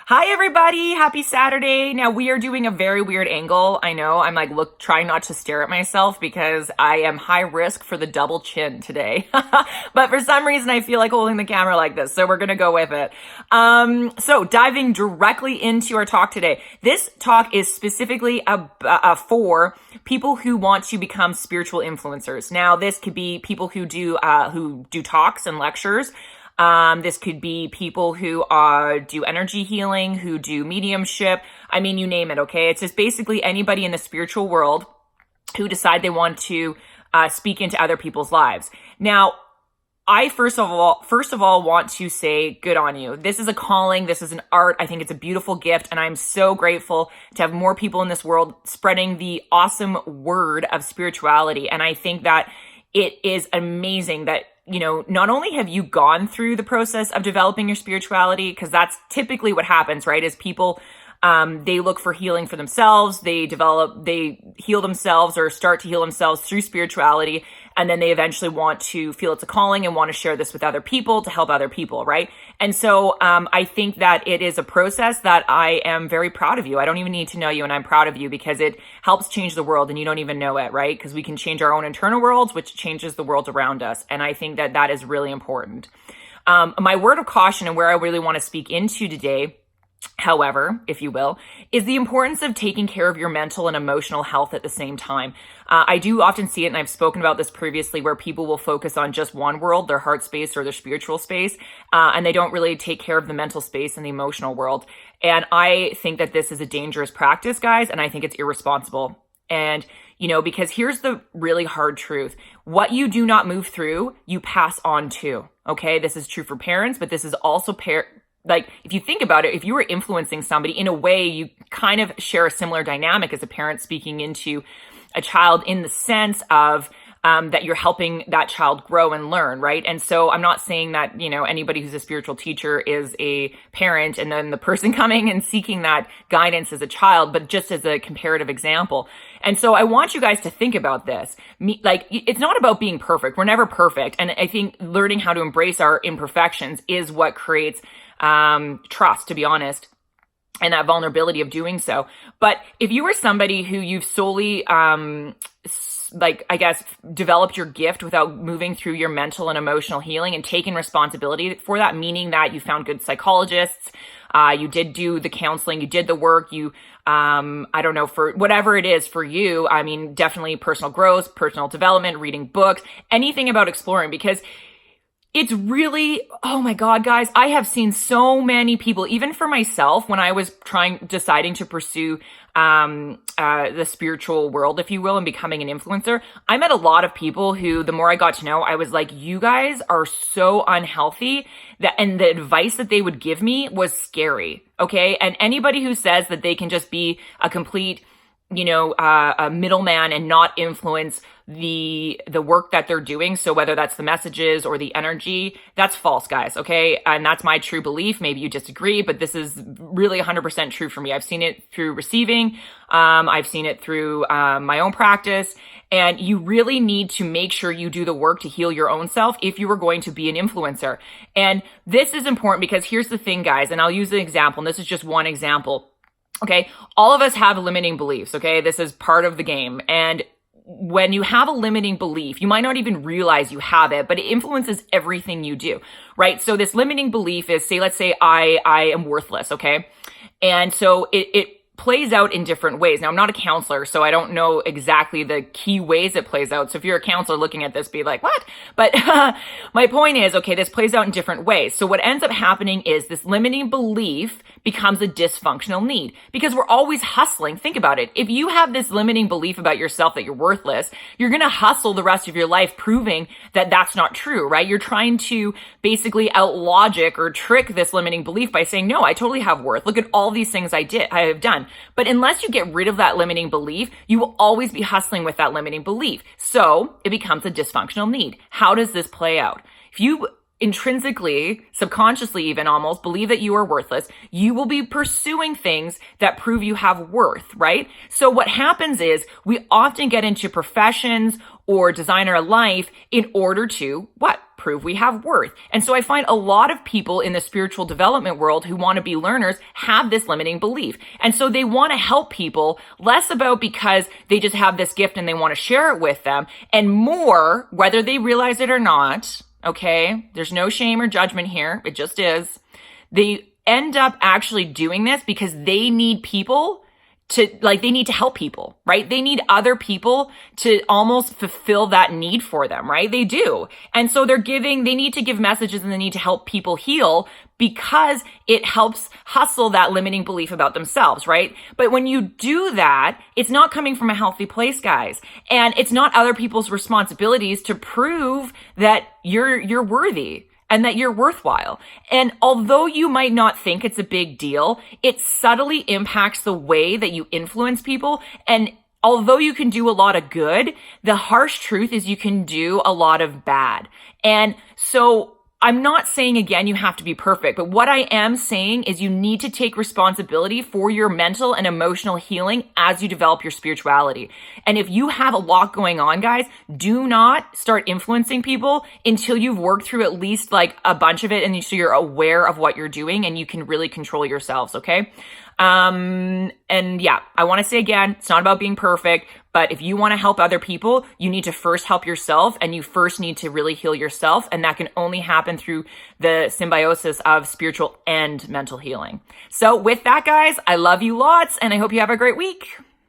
Hi everybody, happy Saturday. Now we are doing a very weird angle. I know I'm like trying not to stare at myself because I am high risk for the double chin today. But for some reason I feel like holding the camera like this, so we're going to go with it. So diving directly into our talk today. This talk is specifically for people who want to become spiritual influencers. Now this could be people who do talks and lectures. This could be people who do energy healing, who do mediumship. I mean, you name it, okay? It's just basically anybody in the spiritual world who decide they want to speak into other people's lives. Now, I first of all want to say good on you. This is a calling. This is an art. I think it's a beautiful gift. And I'm so grateful to have more people in this world spreading the awesome word of spirituality. And I think that it is amazing that, you know, not only have you gone through the process of developing your spirituality, because that's typically what happens, right? Is people, they look for healing for themselves. They heal themselves or start to heal themselves through spirituality. And then they eventually want to feel it's a calling and want to share this with other people to help other people, right? And so I think that it is a process that I am very proud of you. I don't even need to know you, and I'm proud of you because it helps change the world and you don't even know it, right? Because we can change our own internal worlds, which changes the world around us. And I think that that is really important. My word of caution and where I really want to speak into today, however, if you will, is the importance of taking care of your mental and emotional health at the same time. I do often see it, and I've spoken about this previously, where people will focus on just one world, their heart space or their spiritual space, and they don't really take care of the mental space and the emotional world. And I think that this is a dangerous practice, guys, and I think it's irresponsible. And, you know, because here's the really hard truth. What you do not move through, you pass on to, okay? This is true for parents, but this is also like, if you think about it, if you were influencing somebody in a way, you kind of share a similar dynamic as a parent speaking into a child in the sense of that you're helping that child grow and learn, right? And so I'm not saying that, you know, anybody who's a spiritual teacher is a parent and then the person coming and seeking that guidance as a child, but just as a comparative example. And so I want you guys to think about this. Like, it's not about being perfect. We're never perfect. And I think learning how to embrace our imperfections is what creates trust, to be honest, and that vulnerability of doing so. But if you were somebody who you've solely, developed your gift without moving through your mental and emotional healing and taking responsibility for that, meaning that you found good psychologists, you did do the counseling, you did the work, I don't know, for whatever it is for you, I mean, definitely personal growth, personal development, reading books, anything about exploring, because it's really, oh my God, guys, I have seen so many people, even for myself, when I was deciding to pursue the spiritual world, if you will, and becoming an influencer, I met a lot of people who, the more I got to know, I was like, you guys are so unhealthy, and the advice that they would give me was scary, okay? And anybody who says that they can just be a complete, you know, a middleman and not influence the work that they're doing, so whether that's the messages or the energy, that's false, guys, okay? And that's my true belief. Maybe you disagree, but this is really 100% true for me. I've seen it through receiving. I've seen it through my own practice. And you really need to make sure you do the work to heal your own self if you are going to be an influencer. And this is important because here's the thing, guys, and I'll use an example, and this is just one example. Okay, all of us have limiting beliefs, okay? This is part of the game. And when you have a limiting belief, you might not even realize you have it, but it influences everything you do, right? So this limiting belief is, let's say I am worthless, okay? And so it plays out in different ways. Now, I'm not a counselor, so I don't know exactly the key ways it plays out. So if you're a counselor looking at this, be like, what? But my point is, okay, this plays out in different ways. So what ends up happening is this limiting belief becomes a dysfunctional need because we're always hustling. Think about it. If you have this limiting belief about yourself that you're worthless, you're going to hustle the rest of your life proving that that's not true, right? You're trying to basically out logic or trick this limiting belief by saying, no, I totally have worth. Look at all these things I have done. But unless you get rid of that limiting belief, you will always be hustling with that limiting belief. So it becomes a dysfunctional need. How does this play out? If you intrinsically, subconsciously, even almost believe that you are worthless, you will be pursuing things that prove you have worth, right? So what happens is we often get into professions or design our life in order to what? Prove we have worth. And so I find a lot of people in the spiritual development world who want to be learners have this limiting belief. And so they want to help people less about because they just have this gift and they want to share it with them, and more, whether they realize it or not. Okay, there's no shame or judgment here. It just is. They end up actually doing this because they need people they need to help people, right? They need other people to almost fulfill that need for them, right? They do. And so they need to give messages and they need to help people heal because it helps hustle that limiting belief about themselves, right? But when you do that, it's not coming from a healthy place, guys. And it's not other people's responsibilities to prove that you're worthy and that you're worthwhile. And although you might not think it's a big deal, it subtly impacts the way that you influence people. And although you can do a lot of good, the harsh truth is you can do a lot of bad. And so I'm not saying, again, you have to be perfect, but what I am saying is you need to take responsibility for your mental and emotional healing as you develop your spirituality. And if you have a lot going on, guys, do not start influencing people until you've worked through at least like a bunch of it, and so you're aware of what you're doing and you can really control yourselves, okay? And yeah, I want to say again, it's not about being perfect, but if you want to help other people, you need to first help yourself, and you first need to really heal yourself. And that can only happen through the symbiosis of spiritual and mental healing. So with that, guys, I love you lots, and I hope you have a great week.